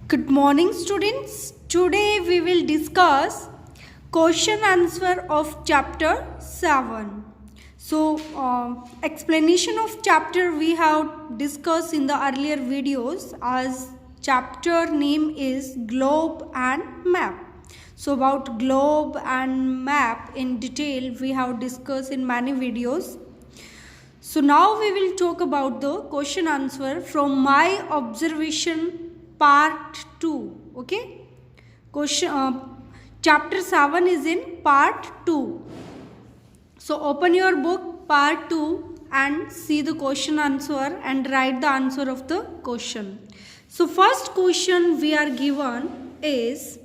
Good morning, students. Today we will discuss question answer of chapter 7. So, explanation of chapter we have discussed in the earlier videos, as chapter name is globe and map. So, about globe and map in detail we have discussed in many videos. So now we will talk about the question answer from my observation part 2. Okay, chapter 7 is in part 2. So open your book part 2 and see the question answer and write the answer of the question. So first question we are given is,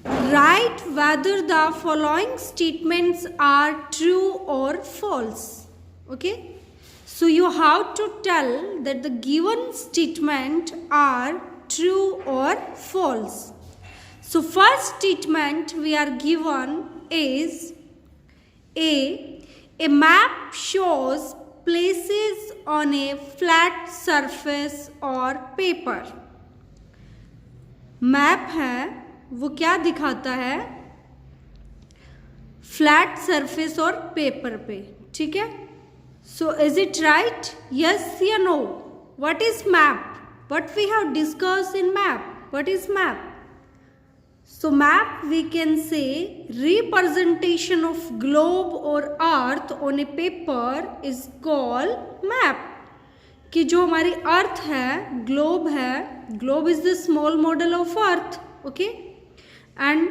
write whether the following statements are true or false. Okay, so you have to tell that the given statement are true or false. So first statement we are given is a map shows places on a flat surface or paper. Map है वो क्या दिखाता है, flat surface और paper पे. ठीक है, so is it right, yes या no? What is map? What we have discussed in map? What is map? So map we can say representation of globe और earth on a paper is called map. कि जो हमारी earth है, globe है, globe is the small model of earth. Okay, and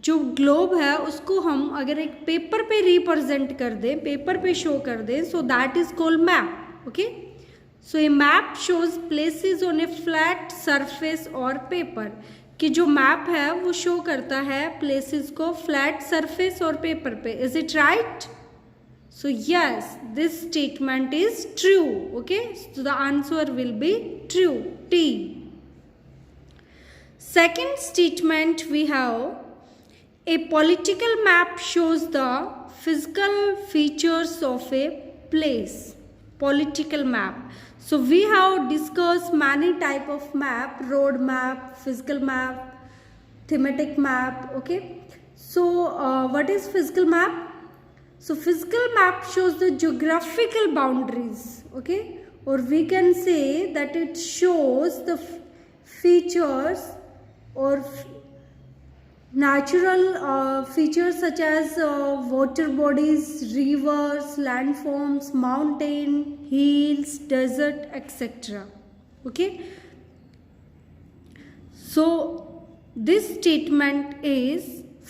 जो globe है उसको हम अगर एक पेपर पे रिप्रेजेंट कर दें, पेपर पे शो कर दें, सो that is called map. Okay, so A map shows places on A flat surface और पेपर. कि जो मैप है वो शो करता है प्लेसेस को फ्लैट सरफेस और पेपर पे. Is it right? So yes, this statement is true. Okay, so the answer will be true, T. Second statement we have, a political map shows the physical features of a place. Political map. So we have discussed many type of map: road map, physical map, thematic map. Okay, so what is physical map? So physical map shows the geographical boundaries. Okay, or we can say that it shows the features or natural features such as water bodies, rivers, landforms, mountain, hills, desert, etc. Okay, so this statement is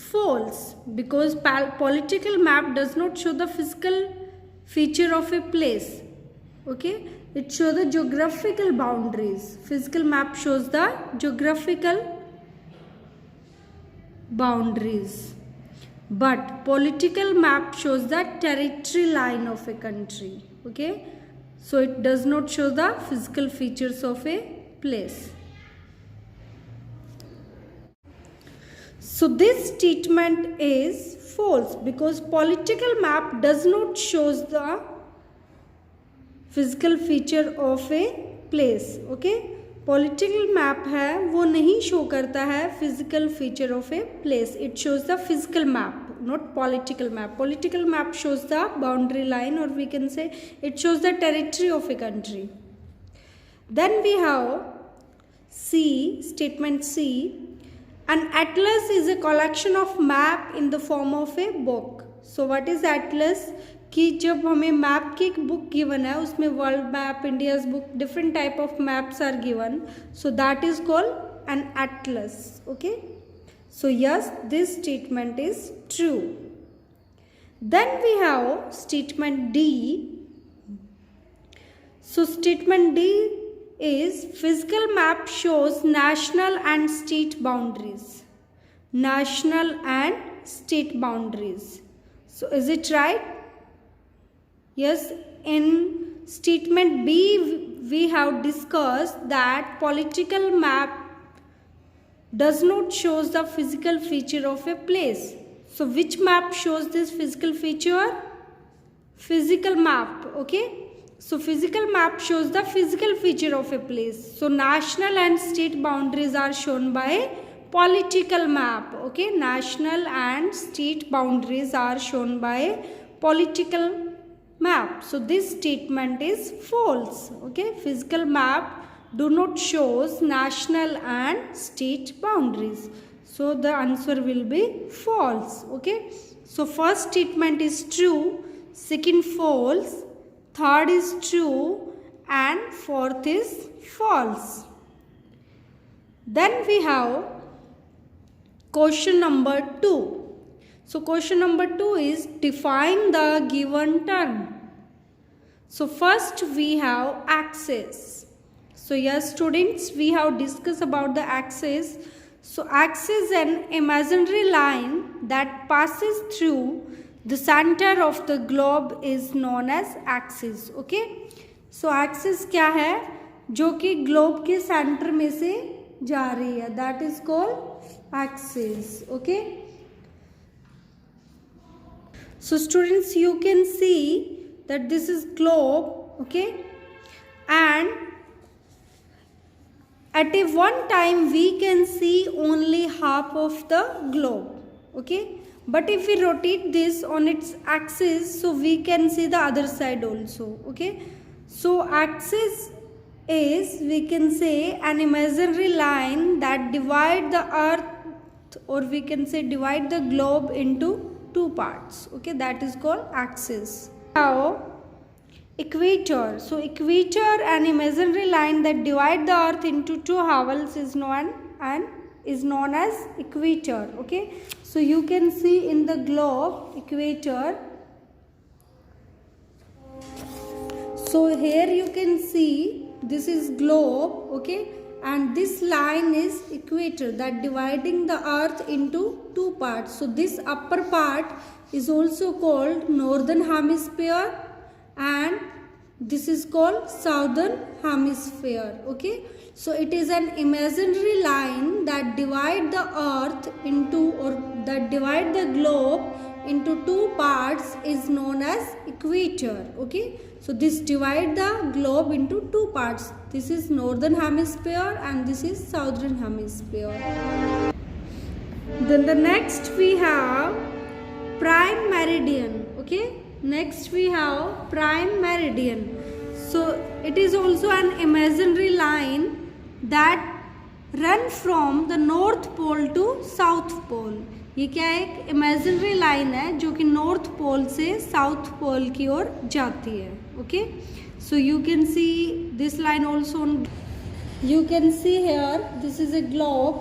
false because political map does not show the physical feature of a place. Okay, it shows the geographical boundaries. Physical map shows the geographical boundaries, but political map shows the territory line of a country. Okay, so it does not show the physical features of a place. So this statement is false because political map does not shows the physical feature of a place. Okay, political map है वो नहीं show करता है physical feature of a place. It shows the physical map, not political map. Political map shows the boundary line, और we can say it shows the territory of a country. Then we have C, statement C, an atlas is a collection of map in the form of a book. So what is atlas? कि जब हमें map की एक book given है, उसमें world map, India's book, different type of maps are given, so that is called an atlas. Okay, so yes, this statement is true. Then we have statement D. So statement D is, physical map shows national and state boundaries. National and state boundaries. So is it right? Yes, in statement B we have discussed that political map does not shows the physical feature of a place. So which map shows this physical feature? Physical map. Okay, So physical map shows the physical feature of a place. So national and state boundaries are shown by political map. Okay, national and state boundaries are shown by political map. So this statement is false. Okay, physical map do not shows national and state boundaries. So the answer will be false. Okay, so first statement is true, second false, third is true, and fourth is false. Then we have question number 2. So question number 2 is define the given term. So first we have axis. So yes students, we have discussed about the axis. So axis is an imaginary line that passes through the center of the globe is known as axis. Okay, so axis क्या है, जो कि globe के centre में से जा रही है, that is called axis. Okay, so students, you can see that this is globe. Okay, and at a one time we can see only half of the globe. Okay, but if we rotate this on its axis, so we can see the other side also. Okay, so axis is, we can say, an imaginary line that divide the earth, or we can say divide the globe into two parts. Okay, that is called axis. Now equator. So equator, an imaginary line that divide the earth into two halves, is known as equator. Okay, so you can see in the globe equator. So here you can see this is globe. Okay, and this line is equator that dividing the earth into two parts. So this upper part is also called northern hemisphere, and this is called southern hemisphere. Okay, so it is an imaginary line that divide the earth into, or that divide the globe into two parts, is known as equator. Okay, so this divide the globe into two parts. This is northern hemisphere and this is southern hemisphere. Then the next we have prime meridian. Okay, next we have prime meridian. So it is also an imaginary line that run from the north pole to south pole. ये क्या है, एक imaginary line है जो कि north pole से south pole की ओर जाती है. Okay, so you can see this line also. You can see here, this is a globe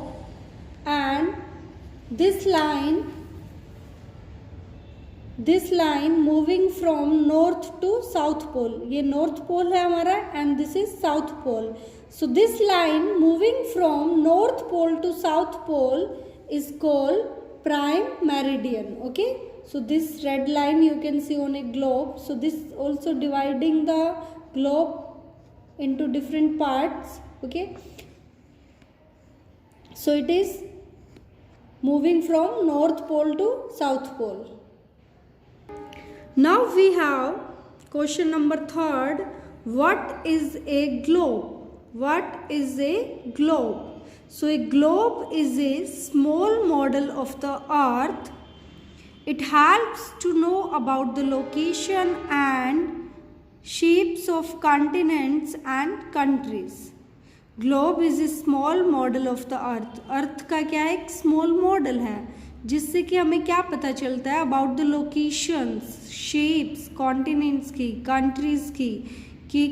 and this line moving from north to south pole. ये north pole है हमारा and this is south pole. So this line moving from north pole to south pole is called prime meridian. Okay, so this red line you can see on a globe. So this also dividing the globe into different parts. Okay, so it is moving from north pole to south pole. Now we have question number 3rd. What is a globe? What is a globe? So a globe is a small model of the earth. It helps to know about the location and shapes of continents and countries. Globe is a small model of the earth. Earth का क्या है, एक small model है जिससे कि हमें क्या पता चलता है about the locations, shapes, continents की, कंट्रीज़ की, कि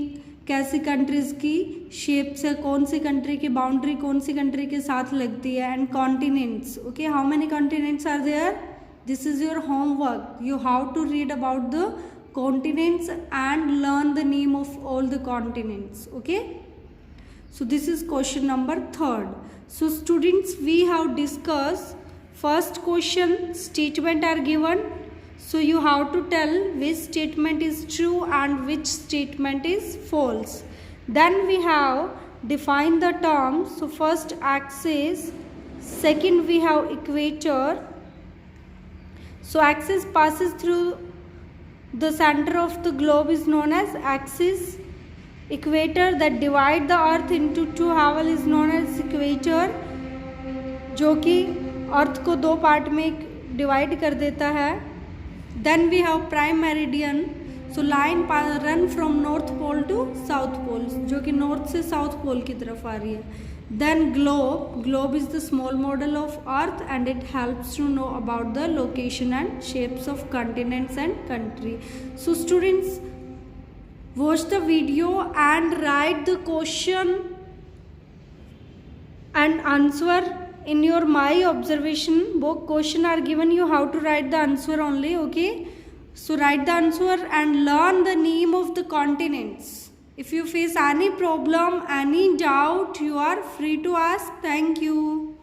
कैसी कंट्रीज़ की शेप्स है, कौन सी कंट्री की बाउंड्री कौन सी कंट्री के साथ लगती है, and continents. Okay, how many continents are there? This is your homework. You how to read about the continents and learn the name of all the continents. Okay, so this is question number 3rd. So students, we have discussed first question, statement are given, so you have to tell which statement is true and which statement is false. Then we have defined the terms. So first axis, second we have equator. So axis passes through The center of the globe is known as axis. Equator that divide the earth into two halves is known as equator, जो कि अर्थ को दो part में divide कर देता है. Then we have prime meridian. So line run from north pole to south pole, जो कि north से south pole की तरफ आ रही है. Then globe is the small model of earth and it helps to know about the location and shapes of continents and country. So students, watch the video and write the question and answer in your my observation book. Question are given, you have to write the answer only. Okay, so write the answer and learn the name of the continents. If you face any problem, any doubt, you are free to ask. Thank you.